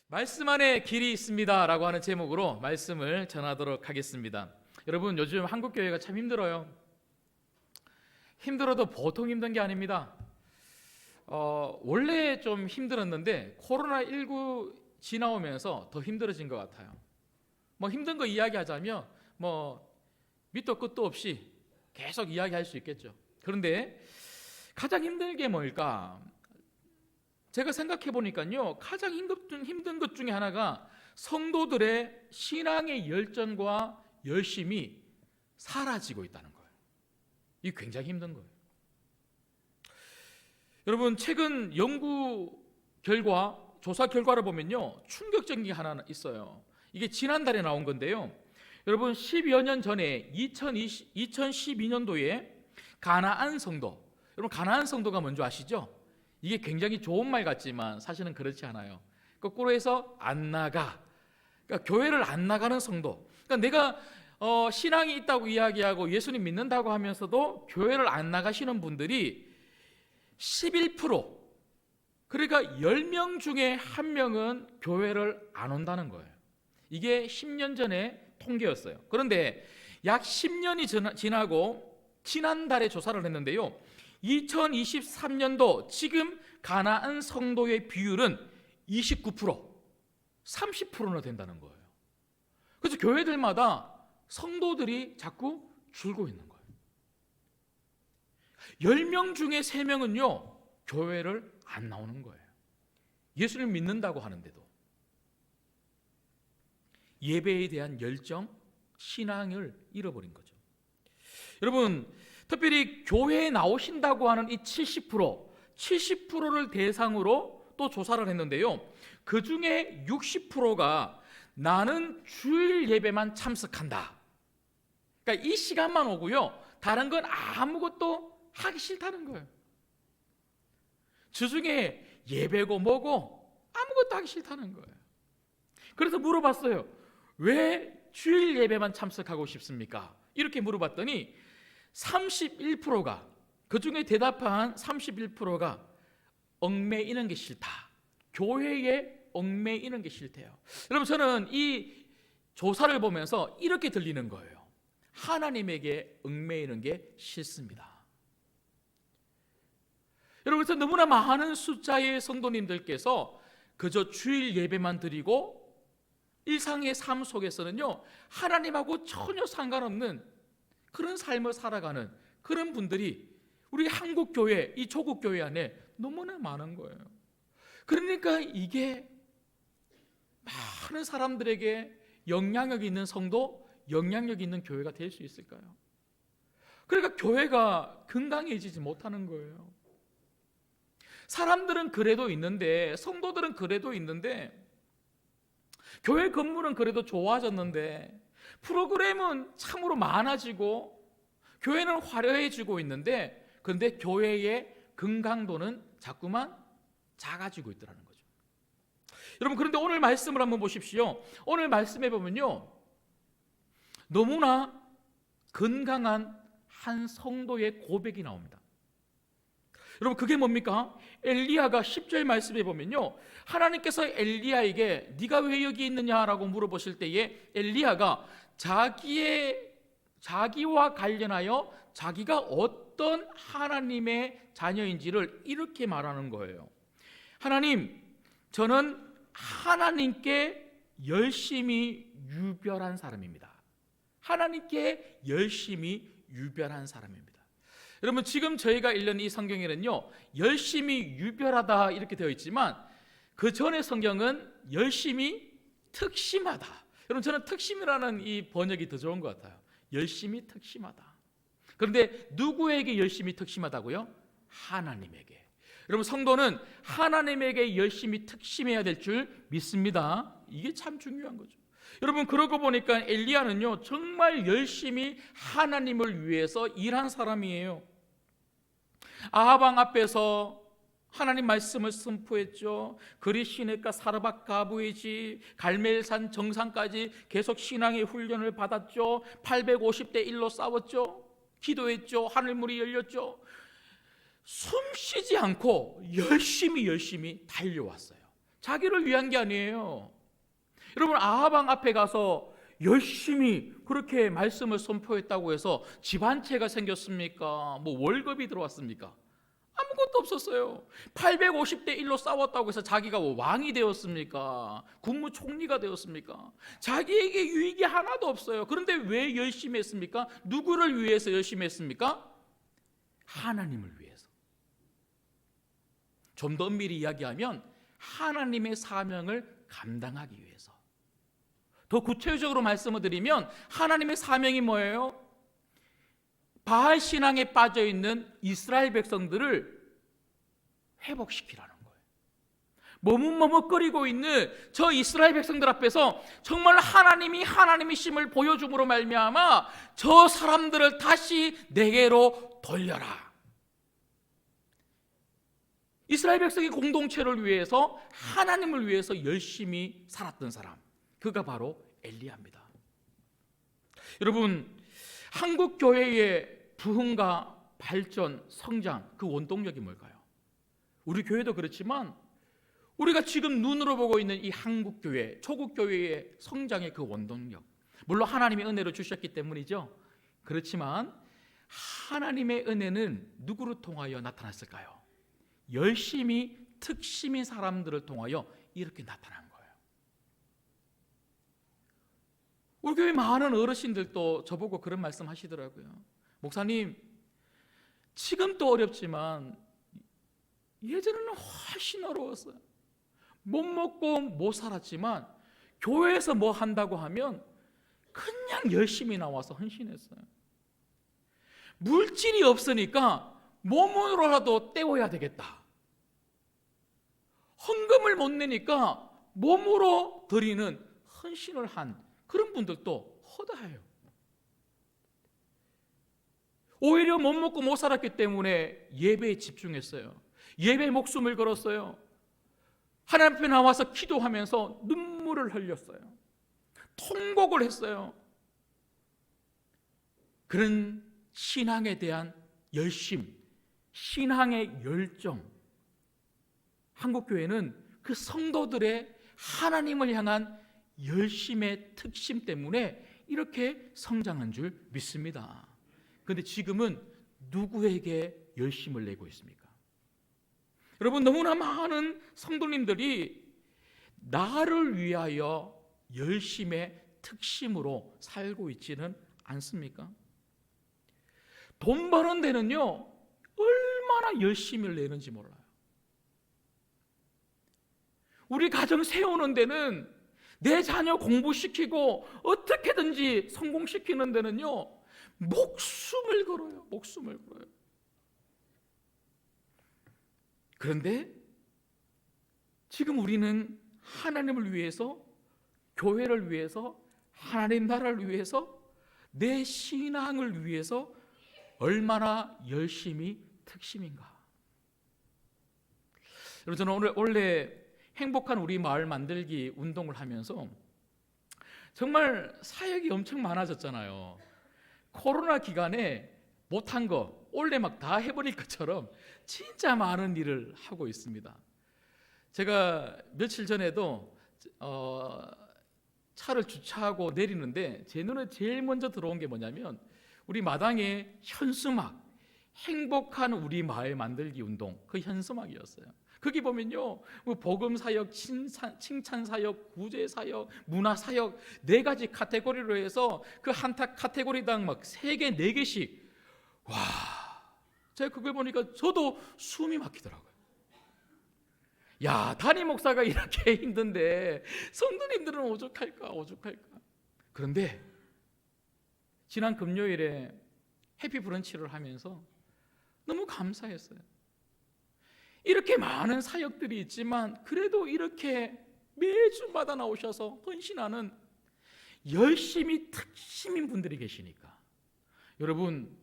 말씀 안에 길이 있습니다 라고 하는 제목으로 말씀을 전하도록 하겠습니다. 여러분, 요즘 한국교회가 참 힘들어요. 힘들어도 보통 힘든 게 아닙니다. 원래 좀 힘들었는데 코로나19 지나오면서 더 힘들어진 것 같아요. 뭐 힘든 거 이야기하자면 밑도 끝도 없이 계속 이야기할 수 있겠죠. 그런데 가장 힘든 게 뭘까? 제가 생각해 보니까요, 가장 힘든 것 중에 하나가 성도들의 신앙의 열정과 열심이 사라지고 있다는 거예요. 이게 굉장히 힘든 거예요. 여러분, 최근 연구 결과, 조사 결과를 보면요, 충격적인 게 하나 있어요. 이게 지난달에 나온 건데요. 여러분, 10여 년 전에 2012년도에 가나안 성도, 여러분 가나안 성도가 뭔지 아시죠? 이게 굉장히 좋은 말 같지만 사실은 그렇지 않아요. 거꾸로 해서 안 나가, 그러니까 교회를 안 나가는 성도. 그러니까 내가 신앙이 있다고 이야기하고 예수님 믿는다고 하면서도 교회를 안 나가시는 분들이 11%, 그러니까 10명 중에 1명은 교회를 안 온다는 거예요. 이게 10년 전에 통계였어요. 그런데 약 10년이 지나고 지난달에 조사를 했는데요, 2023년도 지금 가나안 성도의 비율은 29%, 30%나 된다는 거예요. 그래서 교회들마다 성도들이 자꾸 줄고 있는 거예요. 10명 중에 3명은요 교회를 안 나오는 거예요. 예수를 믿는다고 하는데도. 예배에 대한 열정, 신앙을 잃어버린 거죠. 여러분, 특별히 교회에 나오신다고 하는 이 70%를 대상으로 또 조사를 했는데요, 그 중에 60%가 나는 주일 예배만 참석한다. 그러니까 이 시간만 오고요, 다른 건 아무것도 하기 싫다는 거예요. 주중에 예배고 뭐고 아무것도 하기 싫다는 거예요. 그래서 물어봤어요. 왜 주일 예배만 참석하고 싶습니까? 이렇게 물어봤더니 31%가, 그 중에 대답한 31%가 얽매이는 게 싫다. 교회에 얽매이는 게 싫대요. 여러분, 저는 이 조사를 보면서 이렇게 들리는 거예요. 하나님에게 얽매이는 게 싫습니다. 여러분, 그래서 너무나 많은 숫자의 성도님들께서 그저 주일 예배만 드리고 일상의 삶 속에서는요, 하나님하고 전혀 상관없는 그런 삶을 살아가는 그런 분들이 우리 한국교회, 이 조국교회 안에 너무나 많은 거예요. 그러니까 이게 많은 사람들에게 영향력 있는 성도, 영향력 있는 교회가 될 수 있을까요? 그러니까 교회가 건강해지지 못하는 거예요. 사람들은 그래도 있는데, 성도들은 그래도 있는데, 교회 건물은 그래도 좋아졌는데, 프로그램은 참으로 많아지고 교회는 화려해지고 있는데, 그런데 교회의 건강도는 자꾸만 작아지고 있더라는 거죠. 여러분, 그런데 오늘 말씀을 한번 보십시오. 오늘 말씀에 보면요, 너무나 건강한 한 성도의 고백이 나옵니다. 여러분, 그게 뭡니까? 엘리야가 10절 말씀에 보면요, 하나님께서 엘리야에게 네가 왜 여기 있느냐라고 물어보실 때에 엘리야가 자기와 관련하여 자기가 어떤 하나님의 자녀인지를 이렇게 말하는 거예요. 하나님, 저는 하나님께 열심히 유별한 사람입니다. 하나님께 열심히 유별한 사람입니다. 여러분, 지금 저희가 읽는 이 성경에는요, 열심히 유별하다 이렇게 되어 있지만 그 전의 성경은 열심히 특심하다. 여러분, 저는 특심이라는 이 번역이 더 좋은 것 같아요. 열심히 특심하다. 그런데 누구에게 열심히 특심하다고요? 하나님에게. 여러분, 성도는 하나님에게 열심히 특심해야 될 줄 믿습니다. 이게 참 중요한 거죠. 여러분, 그러고 보니까 엘리야는요, 정말 열심히 하나님을 위해서 일한 사람이에요. 아합 왕 앞에서 하나님 말씀을 선포했죠. 그리 시냇가 사르밧 가부의 집 갈멜산 정상까지 계속 신앙의 훈련을 받았죠. 850대 1로 싸웠죠. 기도했죠. 하늘문이 열렸죠. 숨 쉬지 않고 열심히 달려왔어요. 자기를 위한 게 아니에요. 여러분, 아합 왕 앞에 가서 열심히 그렇게 말씀을 선포했다고 해서 집 한 채가 생겼습니까? 뭐 월급이 들어왔습니까? 아무것도 없었어요. 850대 1로 싸웠다고 해서 자기가 뭐 왕이 되었습니까? 국무총리가 되었습니까? 자기에게 유익이 하나도 없어요. 그런데 왜 열심히 했습니까? 누구를 위해서 열심히 했습니까? 하나님을 위해서. 좀 더 엄밀히 이야기하면 하나님의 사명을 감당하기 위해서. 더 구체적으로 말씀을 드리면 하나님의 사명이 뭐예요? 바알 신앙에 빠져 있는 이스라엘 백성들을 회복시키라는 거예요. 머뭇머뭇거리고 있는 저 이스라엘 백성들 앞에서 정말 하나님이 하나님이심을 보여줌으로 말미암아 저 사람들을 다시 내게로 돌려라. 이스라엘 백성의 공동체를 위해서, 하나님을 위해서 열심히 살았던 사람, 그가 바로 엘리야입니다. 여러분, 한국 교회의 부흥과 발전, 성장, 그 원동력이 뭘까요? 우리 교회도 그렇지만 우리가 지금 눈으로 보고 있는 이 한국 교회, 초국 교회의 성장의 그 원동력, 물론 하나님의 은혜로 주셨기 때문이죠. 그렇지만 하나님의 은혜는 누구를 통하여 나타났을까요? 열심히 특심인 사람들을 통하여 이렇게 나타난 거예요. 우리 교회 많은 어르신들도 저보고 그런 말씀 하시더라고요. 목사님, 지금도 어렵지만 예전에는 훨씬 어려웠어요. 못 먹고 못 살았지만 교회에서 뭐 한다고 하면 그냥 열심히 나와서 헌신했어요. 물질이 없으니까 몸으로라도 때워야 되겠다. 헌금을 못 내니까 몸으로 드리는 헌신을 한 그런 분들도 허다해요. 오히려 못 먹고 못 살았기 때문에 예배에 집중했어요. 예배에 목숨을 걸었어요. 하나님 앞에 나와서 기도하면서 눈물을 흘렸어요. 통곡을 했어요. 그런 신앙에 대한 열심, 신앙의 열정, 한국교회는 그 성도들의 하나님을 향한 열심의 특심 때문에 이렇게 성장한 줄 믿습니다. 그런데 지금은 누구에게 열심을 내고 있습니까? 여러분, 너무나 많은 성도님들이 나를 위하여 열심의 특심으로 살고 있지는 않습니까? 돈 버는 데는요, 얼마나 열심을 내는지 몰라요. 우리 가정 세우는 데는, 내 자녀 공부시키고 어떻게든지 성공시키는 데는요, 목숨을 걸어요. 목숨을 걸어요. 그런데 지금 우리는 하나님을 위해서, 교회를 위해서, 하나님 나라를 위해서, 내 신앙을 위해서 얼마나 열심히 특심인가. 여러분, 저는 원래 행복한 우리 마을 만들기 운동을 하면서 정말 사역이 엄청 많아졌잖아요. 코로나 기간에 못한 거 원래 막 다 해버릴 것처럼 진짜 많은 일을 하고 있습니다. 제가 며칠 전에도 차를 주차하고 내리는데 제 눈에 제일 먼저 들어온 게 뭐냐면 우리 마당에 현수막, 행복한 우리 마을 만들기 운동, 그 현수막이었어요. 거기 보면요, 복음사역, 칭찬사역, 구제사역, 문화사역 4가지 카테고리로 해서 그 한 카테고리당 막 3개, 4개씩. 와, 제가 그걸 보니까 저도 숨이 막히더라고요. 야, 담임 목사가 이렇게 힘든데 성도님들은 오죽할까. 그런데 지난 금요일에 해피 브런치를 하면서 너무 감사했어요. 이렇게 많은 사역들이 있지만 그래도 이렇게 매주마다 나오셔서 헌신하는 열심히 특심인 분들이 계시니까, 여러분,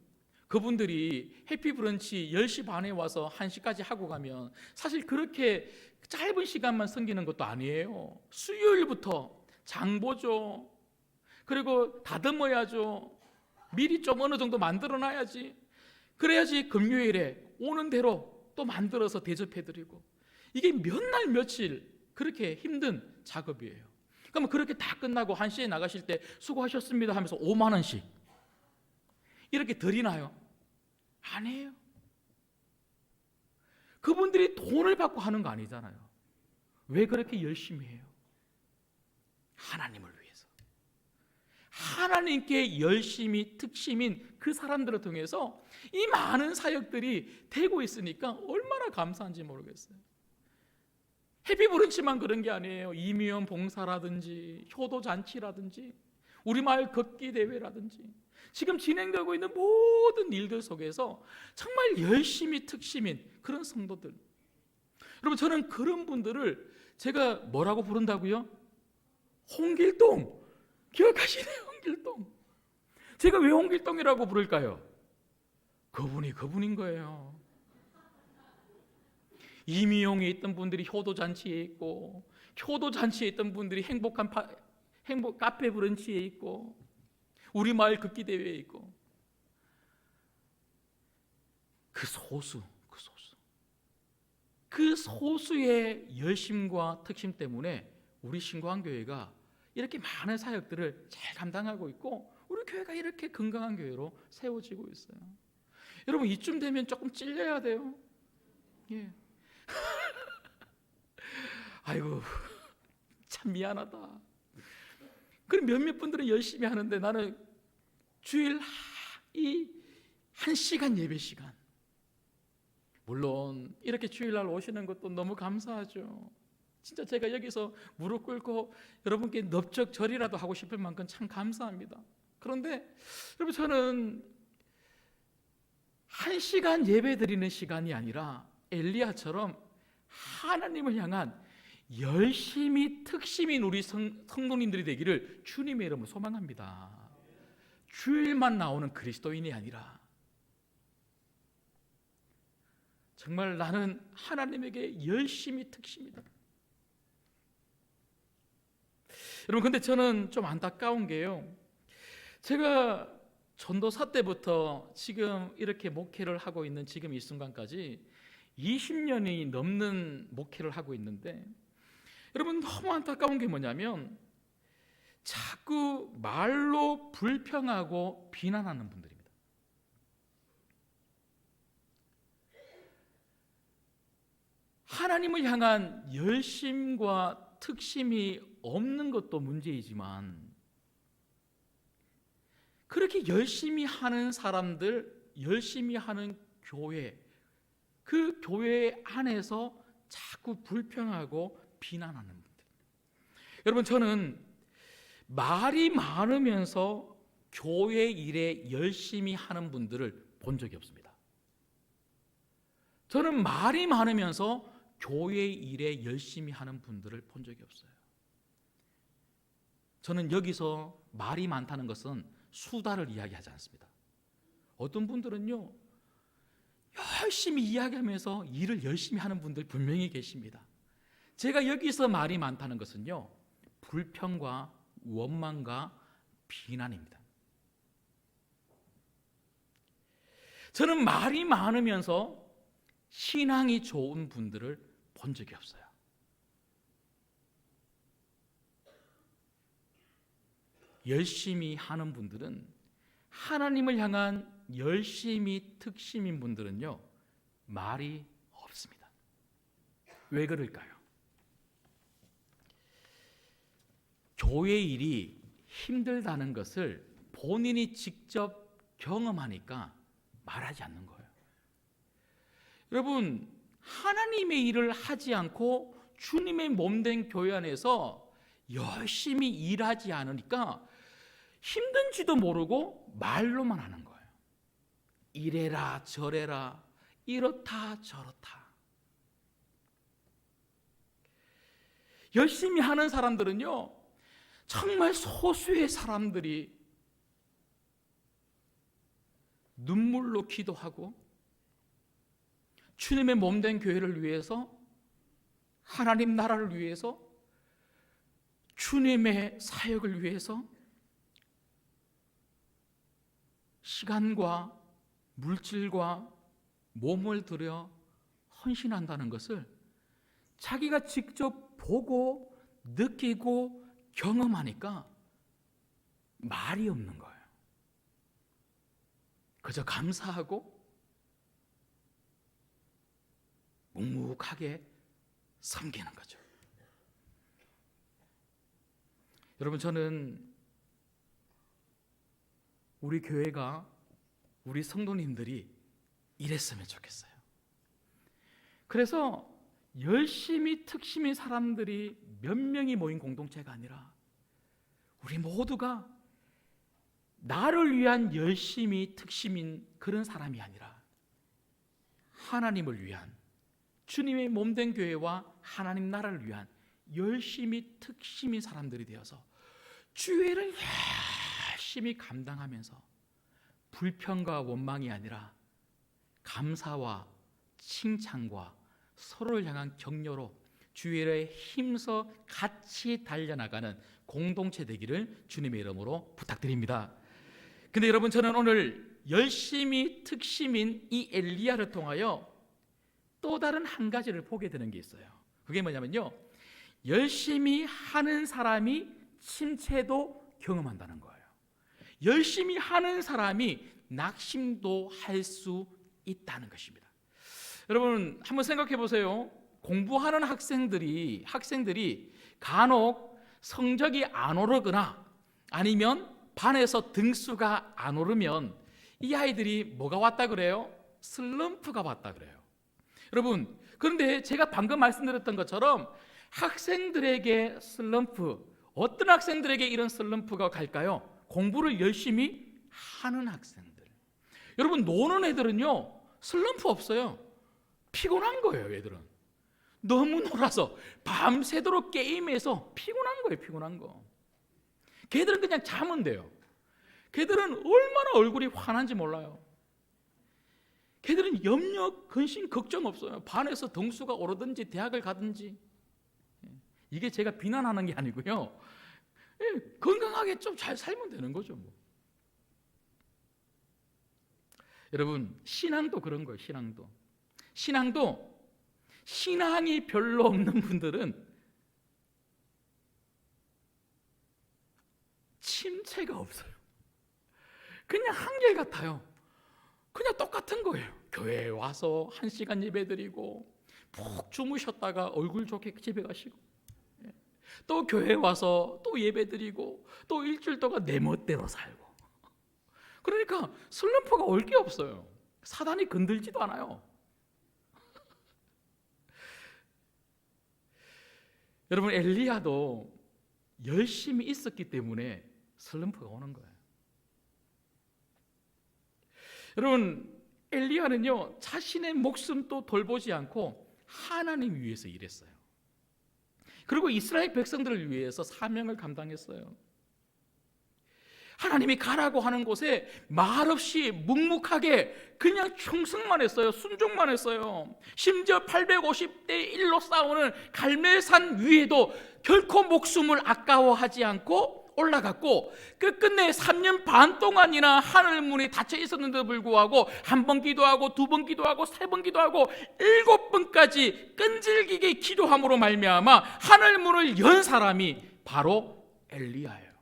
그분들이 해피 브런치 10시 반에 와서 1시까지 하고 가면 사실 그렇게 짧은 시간만 섬기는 것도 아니에요. 수요일부터 장보죠. 그리고 다듬어야죠. 미리 좀 어느 정도 만들어놔야지. 그래야지 금요일에 오는 대로 또 만들어서 대접해드리고, 이게 몇 날 며칠 그렇게 힘든 작업이에요. 그러면 그렇게 다 끝나고 1시에 나가실 때 수고하셨습니다 하면서 5만 원씩 이렇게 드리나요? 아니에요. 그분들이 돈을 받고 하는 거 아니잖아요. 왜 그렇게 열심히 해요? 하나님을 위해서. 하나님께 열심히 특심인 그 사람들을 통해서 이 많은 사역들이 되고 있으니까 얼마나 감사한지 모르겠어요. 해피브런치만 그런 게 아니에요. 이미연 봉사라든지 효도잔치라든지 우리 마을 걷기 대회라든지 지금 진행되고 있는 모든 일들 속에서 정말 열심히 특심인 그런 성도들, 여러분 저는 그런 분들을 제가 뭐라고 부른다고요? 홍길동. 기억하시네요. 홍길동. 제가 왜 홍길동이라고 부를까요? 그분이 그분인 거예요. 이미용에 있던 분들이 효도잔치에 있고, 효도잔치에 있던 분들이 행복 카페 브런치에 있고, 우리 마을 걷기 대회에 있고, 그 소수의 열심과 특심 때문에 우리 신광교회가 이렇게 많은 사역들을 잘 감당하고 있고, 우리 교회가 이렇게 건강한 교회로 세워지고 있어요. 여러분 이쯤 되면 조금 찔려야 돼요. 예. 아이고 참 미안하다. 그럼 몇몇 분들은 열심히 하는데 나는 주일 이 1시간 예배 시간, 물론 이렇게 주일날 오시는 것도 너무 감사하죠. 진짜 제가 여기서 무릎 꿇고 여러분께 넓적절이라도 하고 싶을 만큼 참 감사합니다. 그런데 여러분 저는 1시간 예배 드리는 시간이 아니라 엘리야처럼 하나님을 향한 열심히 특심인 우리 성도님들이 되기를 주님의 이름으로 소망합니다. 주일만 나오는 그리스도인이 아니라 정말 나는 하나님에게 열심히 특심이다. 여러분 근데 저는 좀 안타까운 게요, 제가 전도사 때부터 지금 이렇게 목회를 하고 있는 지금 이 순간까지 20년이 넘는 목회를 하고 있는데, 여러분 너무 안타까운 게 뭐냐면 자꾸 말로 불평하고 비난하는 분들입니다. 하나님을 향한 열심과 특심이 없는 것도 문제이지만 그렇게 열심히 하는 사람들, 열심히 하는 교회, 그 교회 안에서 자꾸 불평하고 비난하는 분들. 여러분 저는 말이 많으면서 교회 일에 열심히 하는 분들을 본 적이 없습니다. 저는 말이 많으면서 교회 일에 열심히 하는 분들을 본 적이 없어요. 저는 여기서 말이 많다는 것은 수다를 이야기하지 않습니다. 어떤 분들은요 열심히 이야기하면서 일을 열심히 하는 분들 분명히 계십니다. 제가 여기서 말이 많다는 것은요 불평과 원망과 비난입니다. 저는 말이 많으면서 신앙이 좋은 분들을 본 적이 없어요. 열심히 하는 분들은, 하나님을 향한 열심히 특심인 분들은요 말이 없습니다. 왜 그럴까요? 교회 일이 힘들다는 것을 본인이 직접 경험하니까 말하지 않는 거예요. 여러분 하나님의 일을 하지 않고 주님의 몸된 교회 안에서 열심히 일하지 않으니까 힘든지도 모르고 말로만 하는 거예요. 이래라 저래라 이렇다 저렇다. 열심히 하는 사람들은요 정말 소수의 사람들이 눈물로 기도하고 주님의 몸된 교회를 위해서, 하나님 나라를 위해서, 주님의 사역을 위해서 시간과 물질과 몸을 들여 헌신한다는 것을 자기가 직접 보고 느끼고 경험하니까 말이 없는 거예요. 그저 감사하고 묵묵하게 섬기는 거죠. 여러분, 저는 우리 교회가, 우리 성도님들이 이랬으면 좋겠어요. 그래서 열심히 특심인 사람들이 몇 명이 모인 공동체가 아니라 우리 모두가 나를 위한 열심히 특심인 그런 사람이 아니라 하나님을 위한, 주님의 몸된 교회와 하나님 나라를 위한 열심히 특심인 사람들이 되어서 주의를 열심히 감당하면서 불평과 원망이 아니라 감사와 칭찬과 서로를 향한 격려로 주의를 힘써 같이 달려나가는 공동체 되기를 주님의 이름으로 부탁드립니다. 근데 여러분, 저는 오늘 열심히 특심인 이 엘리야를 통하여 또 다른 한 가지를 보게 되는 게 있어요. 그게 뭐냐면요, 열심히 하는 사람이 침체도 경험한다는 거예요. 열심히 하는 사람이 낙심도 할 수 있다는 것입니다. 여러분, 한번 생각해 보세요. 공부하는 학생들이 간혹 성적이 안 오르거나 아니면 반에서 등수가 안 오르면 이 아이들이 뭐가 왔다 그래요? 슬럼프가 왔다 그래요. 여러분, 그런데 제가 방금 말씀드렸던 것처럼 학생들에게 슬럼프, 어떤 학생들에게 이런 슬럼프가 갈까요? 공부를 열심히 하는 학생들. 여러분, 노는 애들은요 슬럼프 없어요. 피곤한 거예요. 얘들은 너무 놀아서 밤새도록 게임해서 피곤한 거예요. 피곤한 거. 걔들은 그냥 자면 돼요. 걔들은 얼마나 얼굴이 환한지 몰라요. 걔들은 염려, 근심, 걱정 없어요. 반에서 등수가 오르든지 대학을 가든지. 이게 제가 비난하는 게 아니고요, 건강하게 좀 잘 살면 되는 거죠 뭐. 여러분, 신앙도 그런 거예요. 신앙도 신앙이 별로 없는 분들은 침체가 없어요. 그냥 한결같아요. 그냥 똑같은 거예요. 교회에 와서 1시간 예배드리고 푹 주무셨다가 얼굴 좋게 집에 가시고, 또 교회에 와서 또 예배드리고 또 일주일 동안 내 멋대로 살고. 그러니까 슬럼프가 올 게 없어요. 사단이 건들지도 않아요. 여러분, 엘리야도 열심히 있었기 때문에 슬럼프가 오는 거예요. 여러분, 엘리야는요 자신의 목숨도 돌보지 않고 하나님 위해서 일했어요. 그리고 이스라엘 백성들을 위해서 사명을 감당했어요. 하나님이 가라고 하는 곳에 말없이 묵묵하게 그냥 충성만 했어요. 순종만 했어요. 심지어 850대 1로 싸우는 갈멜산 위에도 결코 목숨을 아까워하지 않고 올라갔고, 끝끝내 3년 반 동안이나 하늘 문이 닫혀 있었는데도 불구하고 한 번 기도하고 두 번 기도하고 세 번 기도하고 7번까지 끈질기게 기도함으로 말미암아 하늘 문을 연 사람이 바로 엘리야예요.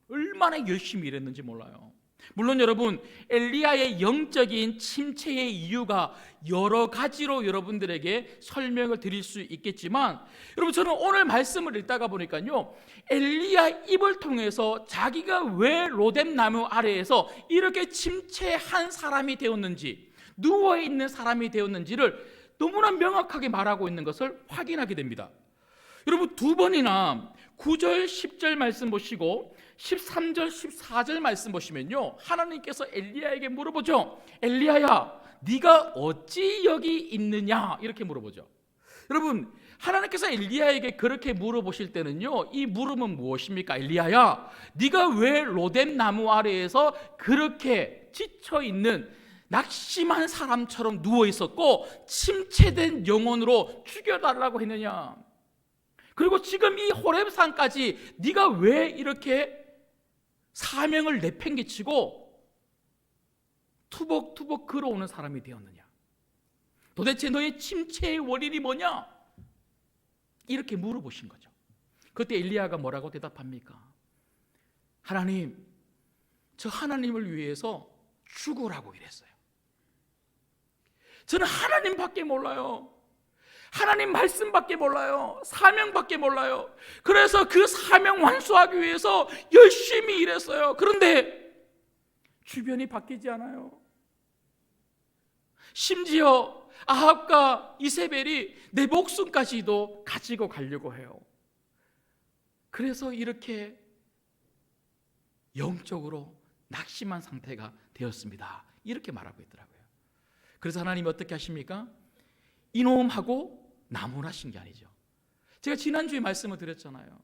얼마나 열심히 일했는지 몰라요. 물론 여러분, 엘리야의 영적인 침체의 이유가 여러 가지로 여러분들에게 설명을 드릴 수 있겠지만, 여러분, 저는 오늘 말씀을 읽다가 보니까요, 엘리야 입을 통해서 자기가 왜 로뎀 나무 아래에서 이렇게 침체한 사람이 되었는지, 누워있는 사람이 되었는지를 너무나 명확하게 말하고 있는 것을 확인하게 됩니다. 여러분, 2번이나 9절 10절 말씀 보시고 13절 14절 말씀 보시면요, 하나님께서 엘리야에게 물어보죠. 엘리야야, 네가 어찌 여기 있느냐, 이렇게 물어보죠. 여러분, 하나님께서 엘리야에게 그렇게 물어보실 때는요, 이 물음은 무엇입니까? 엘리야야, 네가 왜 로뎀 나무 아래에서 그렇게 지쳐있는 낙심한 사람처럼 누워있었고 침체된 영혼으로 죽여달라고 했느냐? 그리고 지금 이 호렙산까지 네가 왜 이렇게 사명을 내팽개치고 투벅투벅 걸어오는 사람이 되었느냐? 도대체 너의 침체의 원인이 뭐냐? 이렇게 물어보신 거죠. 그때 엘리야가 뭐라고 대답합니까? 하나님, 저 하나님을 위해서 죽으라고 이랬어요. 저는 하나님밖에 몰라요. 하나님 말씀밖에 몰라요. 사명밖에 몰라요. 그래서 그 사명 완수하기 위해서 열심히 일했어요. 그런데 주변이 바뀌지 않아요. 심지어 아합과 이세벨이 내 목숨까지도 가지고 가려고 해요. 그래서 이렇게 영적으로 낙심한 상태가 되었습니다. 이렇게 말하고 있더라고요. 그래서 하나님이 어떻게 하십니까? 이놈하고 나무라신 게 아니죠. 제가 지난주에 말씀을 드렸잖아요.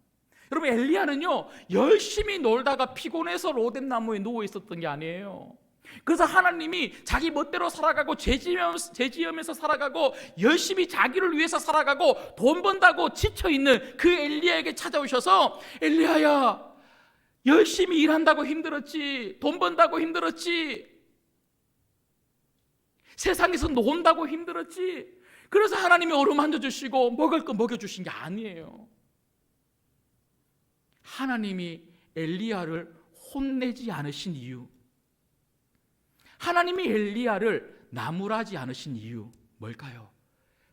여러분, 엘리야는요 열심히 놀다가 피곤해서 로뎀 나무에 누워 있었던 게 아니에요. 그래서 하나님이 자기 멋대로 살아가고 죄지으면서 살아가고 열심히 자기를 위해서 살아가고 돈 번다고 지쳐있는 그 엘리야에게 찾아오셔서, 엘리야야, 열심히 일한다고 힘들었지, 돈 번다고 힘들었지, 세상에서 논다고 힘들었지. 그래서 하나님이 어루만져 주시고 먹을 거 먹여주신 게 아니에요. 하나님이 엘리야를 혼내지 않으신 이유, 하나님이 엘리야를 나무라지 않으신 이유 뭘까요?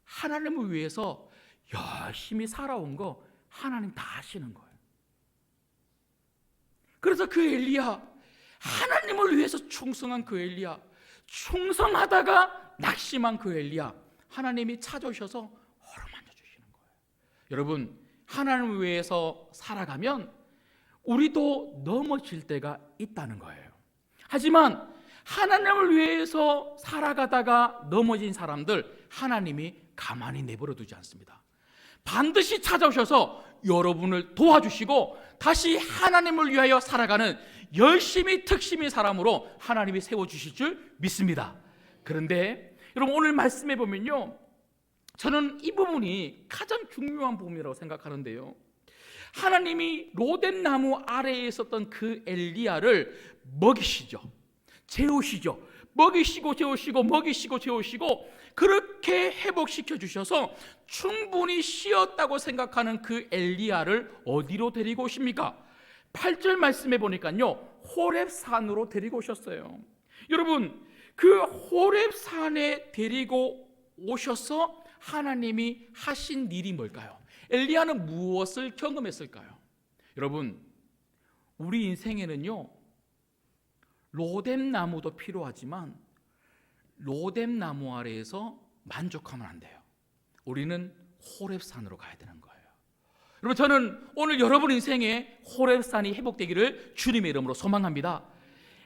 하나님을 위해서 열심히 살아온 거 하나님 다 아시는 거예요. 그래서 그 엘리야, 하나님을 위해서 충성한 그 엘리야, 충성하다가 낙심한 그 엘리야, 하나님이 찾아오셔서 어루만져 주시는 거예요. 여러분, 하나님을 위해서 살아가면 우리도 넘어질 때가 있다는 거예요. 하지만 하나님을 위해서 살아가다가 넘어진 사람들 하나님이 가만히 내버려 두지 않습니다. 반드시 찾아오셔서 여러분을 도와주시고 다시 하나님을 위하여 살아가는 열심히 특심인 사람으로 하나님이 세워주실 줄 믿습니다. 그런데 여러분, 오늘 말씀해 보면요, 저는 이 부분이 가장 중요한 부분이라고 생각하는데요, 하나님이 로뎀 나무 아래에 있었던 그 엘리야를 먹이시죠, 재우시죠. 먹이시고 재우시고 먹이시고 재우시고 그렇게 회복시켜 주셔서 충분히 쉬었다고 생각하는 그 엘리야를 어디로 데리고 오십니까? 8절 말씀해 보니까요, 호렙산으로 데리고 오셨어요. 여러분, 그 호렙산에 데리고 오셔서 하나님이 하신 일이 뭘까요? 엘리야는 무엇을 경험했을까요? 여러분, 우리 인생에는요 로뎀 나무도 필요하지만 로뎀 나무 아래에서 만족하면 안 돼요. 우리는 호렙산으로 가야 되는 거예요. 여러분, 저는 오늘 여러분 인생에 호렙산이 회복되기를 주님의 이름으로 소망합니다.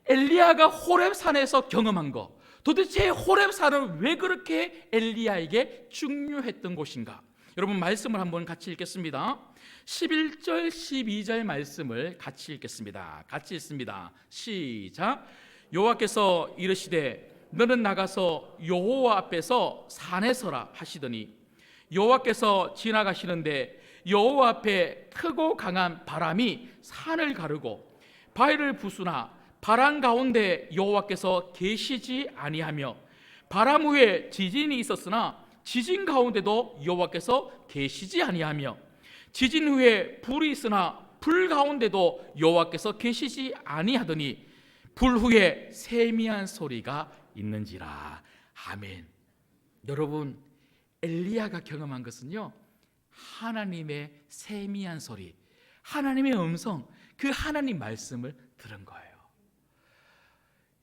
엘리야가 호렙산에서 경험한 거, 도대체 호렙산은 왜 그렇게 엘리야에게 중요했던 곳인가? 여러분, 말씀을 한번 같이 읽겠습니다. 11절 12절 말씀을 같이 읽겠습니다. 같이 읽습니다. 시작. 여호와께서 이르시되 너는 나가서 여호와 앞에서 산에 서라 하시더니 여호와께서 지나가시는데 여호와 앞에 크고 강한 바람이 산을 가르고 바위를 부수나 바람 가운데 여호와께서 계시지 아니하며 바람 후에 지진이 있었으나 지진 가운데도 여호와께서 계시지 아니하며 지진 후에 불이 있으나 불 가운데도 여호와께서 계시지 아니하더니 불 후에 세미한 소리가 있는지라. 아멘. 여러분, 엘리야가 경험한 것은요, 하나님의 세미한 소리, 하나님의 음성, 그 하나님 말씀을 들은 거예요.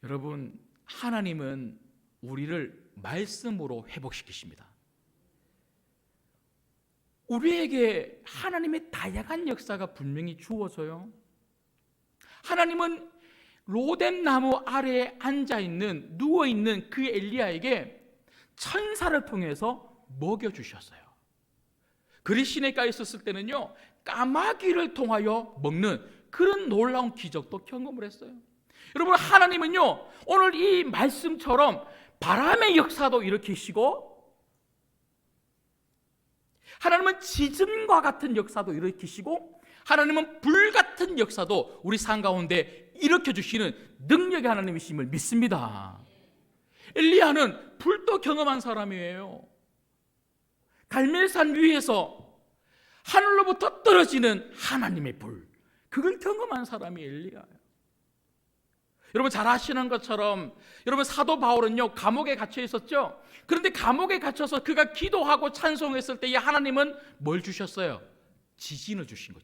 여러분, 하나님은 우리를 말씀으로 회복시키십니다. 우리에게 하나님의 다양한 역사가 분명히 주어져요. 하나님은 로뎀 나무 아래에 앉아있는, 누워있는 그 엘리야에게 천사를 통해서 먹여주셨어요. 그리 시내가에 있었을 때는요, 까마귀를 통하여 먹는 그런 놀라운 기적도 경험을 했어요. 여러분, 하나님은요 오늘 이 말씀처럼 바람의 역사도 일으키시고, 하나님은 지진과 같은 역사도 일으키시고, 하나님은 불 같은 역사도 우리 삶 가운데 일으켜주시는 능력의 하나님이심을 믿습니다. 엘리야는 불도 경험한 사람이에요. 갈멜산 위에서 하늘로부터 떨어지는 하나님의 불, 그걸 경험한 사람이 엘리야예요. 여러분 잘 아시는 것처럼 여러분 사도 바울은요 감옥에 갇혀 있었죠. 그런데 감옥에 갇혀서 그가 기도하고 찬송했을 때에 하나님은 뭘 주셨어요? 지진을 주신 거.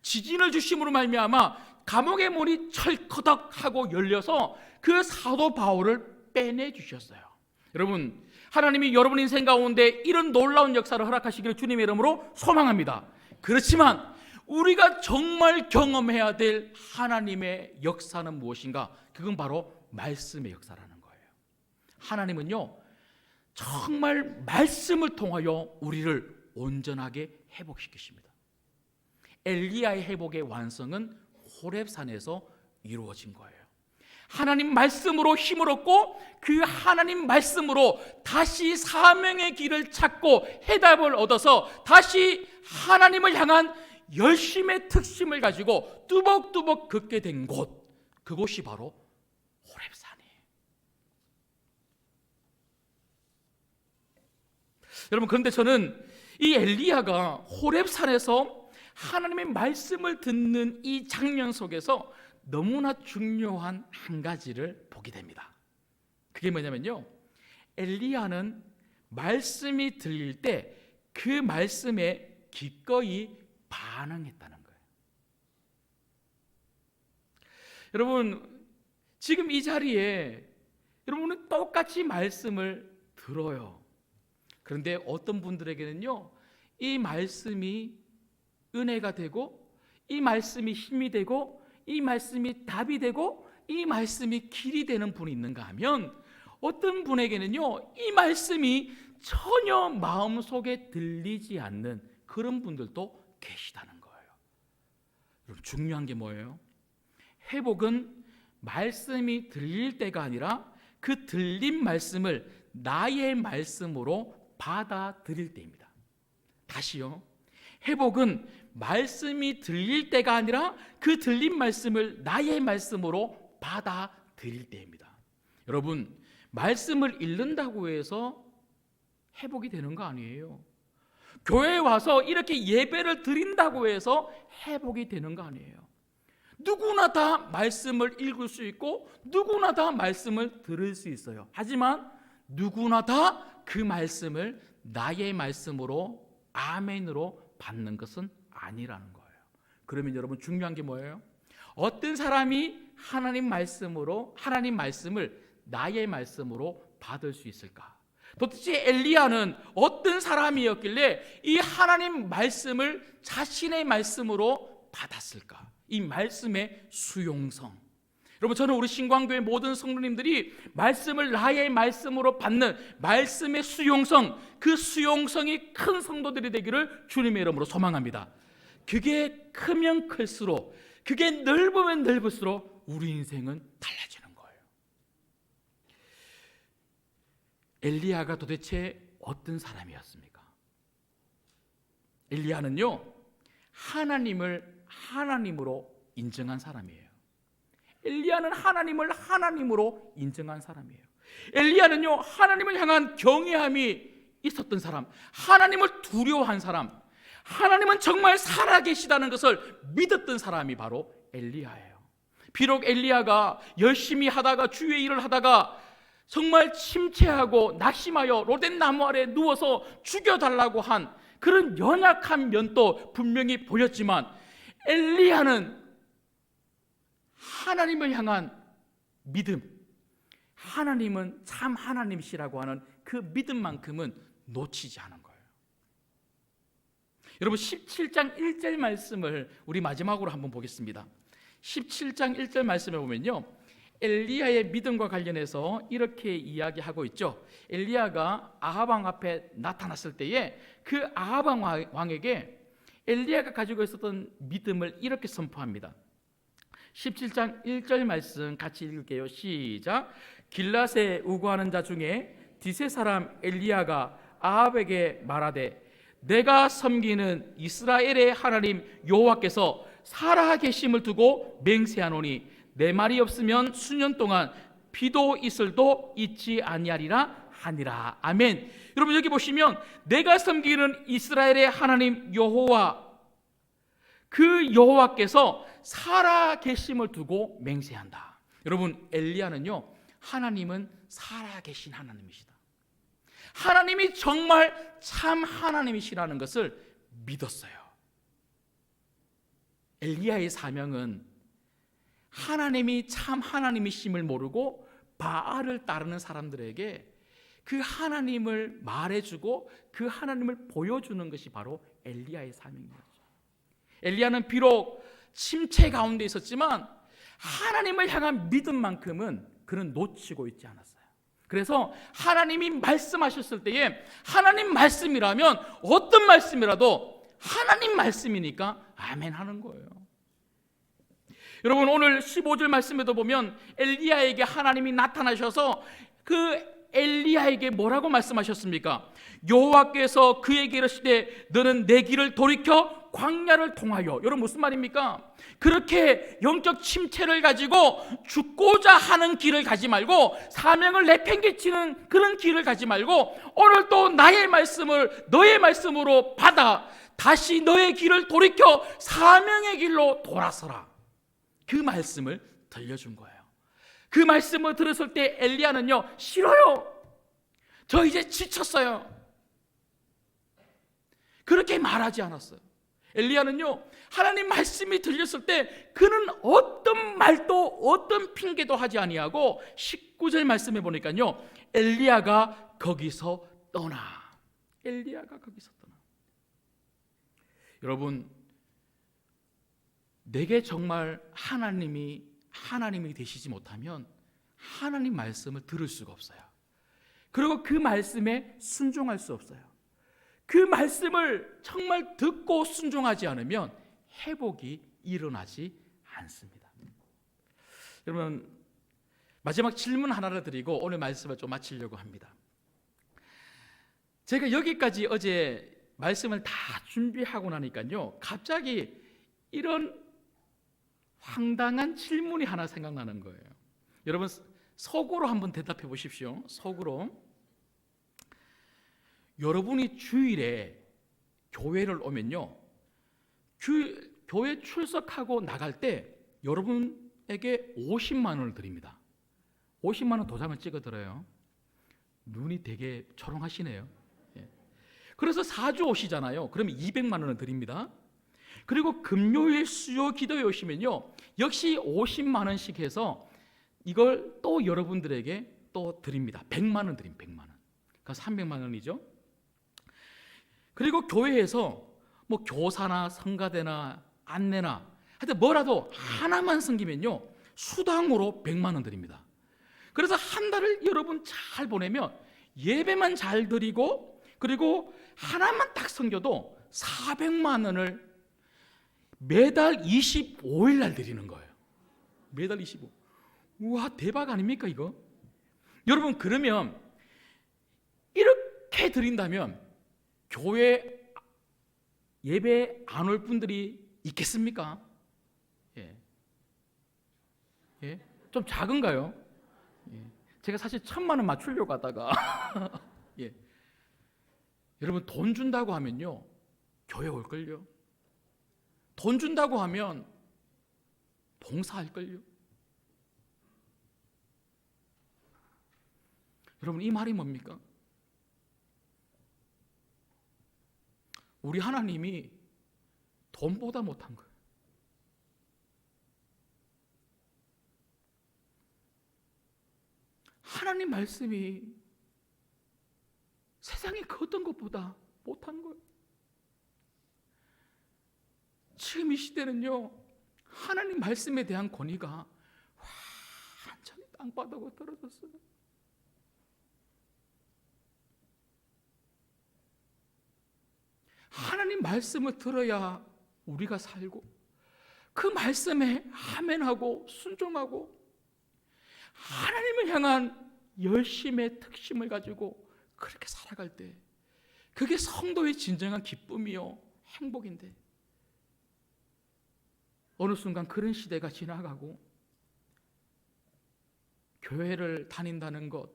지진을 주심으로 말미암아 감옥의 문이 철커덕하고 열려서 그 사도 바울을 빼내 주셨어요. 여러분 하나님이 여러분 인생 가운데 이런 놀라운 역사를 허락하시기를 주님의 이름으로 소망합니다. 그렇지만 우리가 정말 경험해야 될 하나님의 역사는 무엇인가? 그건 바로 말씀의 역사라는 거예요. 하나님은요 정말 말씀을 통하여 우리를 온전하게 회복시키십니다. 엘리야의 회복의 완성은 호렙산에서 이루어진 거예요. 하나님 말씀으로 힘을 얻고 그 하나님 말씀으로 다시 사명의 길을 찾고 해답을 얻어서 다시 하나님을 향한 열심의 특심을 가지고 뚜벅뚜벅 걷게 된 곳, 그곳이 바로 호렙산이에요. 여러분 그런데 저는 이 엘리야가 호렙산에서 하나님의 말씀을 듣는 이 장면 속에서 너무나 중요한 한 가지를 보게 됩니다. 그게 뭐냐면요, 엘리야는 말씀이 들릴 때 그 말씀에 기꺼이 반응했다는 거예요. 여러분 지금 이 자리에 여러분은 똑같이 말씀을 들어요. 그런데 어떤 분들에게는요 이 말씀이 은혜가 되고 이 말씀이 힘이 되고 이 말씀이 답이 되고 이 말씀이 길이 되는 분이 있는가 하면 어떤 분에게는요 이 말씀이 전혀 마음속에 들리지 않는 그런 분들도 계시다는 거예요. 여러분 중요한 게 뭐예요? 회복은 말씀이 들릴 때가 아니라 그 들린 말씀을 나의 말씀으로 받아들일 때입니다. 다시요, 회복은 말씀이 들릴 때가 아니라 그 들린 말씀을 나의 말씀으로 받아들일 때입니다. 여러분 말씀을 읽는다고 해서 회복이 되는 거 아니에요. 교회에 와서 이렇게 예배를 드린다고 해서 회복이 되는 거 아니에요. 누구나 다 말씀을 읽을 수 있고 누구나 다 말씀을 들을 수 있어요. 하지만 누구나 다 그 말씀을 나의 말씀으로 아멘으로 받는 것은 아니라는 거예요. 그러면 여러분 중요한 게 뭐예요? 어떤 사람이 하나님 말씀을 나의 말씀으로 받을 수 있을까? 도대체 엘리야는 어떤 사람이었길래 이 하나님 말씀을 자신의 말씀으로 받았을까? 이 말씀의 수용성. 여러분 저는 우리 신광교회 모든 성도님들이 말씀을 나의 말씀으로 받는 말씀의 수용성, 그 수용성이 큰 성도들이 되기를 주님의 이름으로 소망합니다. 그게 크면 클수록, 그게 넓으면 넓을수록 우리 인생은 달라지는 거예요. 엘리야가 도대체 어떤 사람이었습니까? 엘리야는요 하나님을 하나님으로 인정한 사람이에요. 엘리야는 하나님을 하나님으로 인정한 사람이에요. 엘리야는요 하나님을 향한 경외함이 있었던 사람, 하나님을 두려워한 사람, 하나님은 정말 살아계시다는 것을 믿었던 사람이 바로 엘리야예요. 비록 엘리야가 열심히 하다가 주의 일을 하다가 정말 침체하고 낙심하여 로덴 나무 아래 누워서 죽여달라고 한 그런 연약한 면도 분명히 보였지만 엘리야는 하나님을 향한 믿음, 하나님은 참 하나님이시라고 하는 그 믿음만큼은 놓치지 않은 거예요. 여러분 17장 1절 말씀을 우리 마지막으로 한번 보겠습니다. 17장 1절 말씀을 보면요 엘리야의 믿음과 관련해서 이렇게 이야기하고 있죠. 엘리야가 아합 왕 앞에 나타났을 때에 그 아합 왕에게 엘리야가 가지고 있었던 믿음을 이렇게 선포합니다. 17장 1절 말씀 같이 읽을게요. 시작. 길앗에 우거하는 자 중에 디세 사람 엘리야가 아합에게 말하되 내가 섬기는 이스라엘의 하나님 여호와께서 살아계심을 두고 맹세하노니 내 말이 없으면 수년 동안 비도 이슬도 있지 아니하리라 하니라. 아멘. 여러분 여기 보시면 내가 섬기는 이스라엘의 하나님 여호와, 그 여호와께서 살아계심을 두고 맹세한다. 여러분 엘리야는요, 하나님은 살아계신 하나님이시다, 하나님이 정말 참 하나님이시라는 것을 믿었어요. 엘리야의 사명은 하나님이 참 하나님이심을 모르고 바알을 따르는 사람들에게 그 하나님을 말해주고 그 하나님을 보여주는 것이 바로 엘리야의 사명이었죠. 엘리야는 비록 침체 가운데 있었지만 하나님을 향한 믿음만큼은 그는 놓치고 있지 않았어요. 그래서 하나님이 말씀하셨을 때에 하나님 말씀이라면 어떤 말씀이라도 하나님 말씀이니까 아멘 하는 거예요. 여러분 오늘 15절 말씀에도 보면 엘리야에게 하나님이 나타나셔서 그 엘리야에게 뭐라고 말씀하셨습니까? 여호와께서 그에게 이르시되 너는 내 길을 돌이켜 광야를 통하여. 여러분 무슨 말입니까? 그렇게 영적 침체를 가지고 죽고자 하는 길을 가지 말고, 사명을 내팽개치는 그런 길을 가지 말고, 오늘 또 나의 말씀을 너의 말씀으로 받아 다시 너의 길을 돌이켜 사명의 길로 돌아서라. 그 말씀을 들려준 거예요. 그 말씀을 들었을 때 엘리야는요, 싫어요, 저 이제 지쳤어요, 그렇게 말하지 않았어요. 엘리야는요, 하나님 말씀이 들렸을 때 그는 어떤 말도 어떤 핑계도 하지 아니하고 19절 말씀에 보니까요, 엘리야가 거기서 떠나. 엘리야가 거기서 떠나. 여러분, 내게 정말 하나님이 되시지 못하면 하나님 말씀을 들을 수가 없어요. 그리고 그 말씀에 순종할 수 없어요. 그 말씀을 정말 듣고 순종하지 않으면 회복이 일어나지 않습니다. 여러분 마지막 질문 하나를 드리고 오늘 말씀을 좀 마치려고 합니다. 제가 여기까지 어제 말씀을 다 준비하고 나니까요, 갑자기 이런 황당한 질문이 하나 생각나는 거예요. 여러분 속으로 한번 대답해 보십시오. 속으로. 여러분이 주일에 교회를 오면요, 교회 출석하고 나갈 때 여러분에게 50만 원을 드립니다. 50만 원 도장을 찍어 드려요. 눈이 되게 초롱하시네요. 그래서 4주 오시잖아요. 그러면 200만 원을 드립니다. 그리고 금요일 수요 기도에 오시면요, 역시 50만 원씩 해서 이걸 또 여러분들에게 또 드립니다. 100만 원 드립니다. 100만 원. 그러니까 300만 원이죠. 그리고 교회에서 뭐 교사나 성가대나 안내나 하여튼 뭐라도 하나만 섬기면요, 수당으로 100만 원 드립니다. 그래서 한 달을 여러분 잘 보내면 예배만 잘 드리고 그리고 하나만 딱 섬겨도 400만 원을 매달 25일 날 드리는 거예요. 매달 25. 우와, 대박 아닙니까 이거? 여러분 그러면 이렇게 드린다면 교회 예배 안 올 분들이 있겠습니까? 예? 좀 작은가요? 제가 사실 1,000만 원 맞추려고 하다가 예. 여러분 돈 준다고 하면요, 교회 올걸요? 돈 준다고 하면 봉사할걸요? 여러분 이 말이 뭡니까? 우리 하나님이 돈보다 못한 거예요. 하나님 말씀이 세상에 그 어떤 것보다 못한 거예요. 지금 이 시대는요, 하나님 말씀에 대한 권위가 완전히 땅바닥으로 떨어졌어요. 하나님 말씀을 들어야 우리가 살고 그 말씀에 아멘하고 순종하고 하나님을 향한 열심의 특심을 가지고 그렇게 살아갈 때 그게 성도의 진정한 기쁨이요 행복인데, 어느 순간 그런 시대가 지나가고 교회를 다닌다는 것,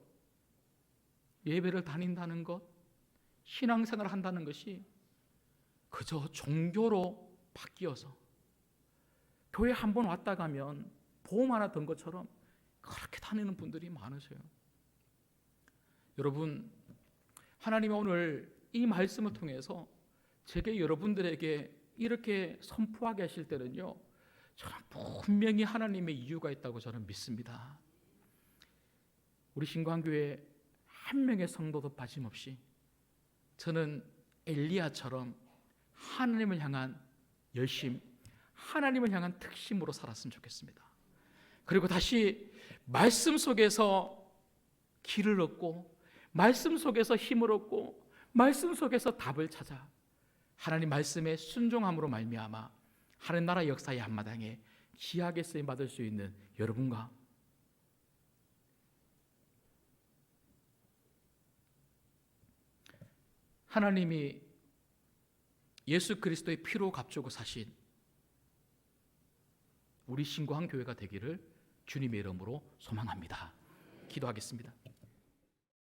예배를 다닌다는 것, 신앙생활을 한다는 것이 그저 종교로 바뀌어서 교회 한 번 왔다 가면 보험 하나 든 것처럼 그렇게 다니는 분들이 많으세요. 여러분, 하나님이 오늘 이 말씀을 통해서 제게 여러분들에게 이렇게 선포하게 하실 때는요, 저는 분명히 하나님의 이유가 있다고 저는 믿습니다. 우리 신광교회 한 명의 성도도 빠짐없이 저는 엘리야처럼 하나님을 향한 열심, 하나님을 향한 특심으로 살았으면 좋겠습니다. 그리고 다시 말씀 속에서 길을 얻고, 말씀 속에서 힘을 얻고, 말씀 속에서 답을 찾아 하나님 말씀에 순종함으로 말미암아 하나님 나라 역사의 한마당에 귀하게 쓰임 받을 수 있는 여러분과 하나님이 예수 그리스도의 피로 값주고 사신 우리 신광교회가 되기를 주님의 이름으로 소망합니다. 기도하겠습니다.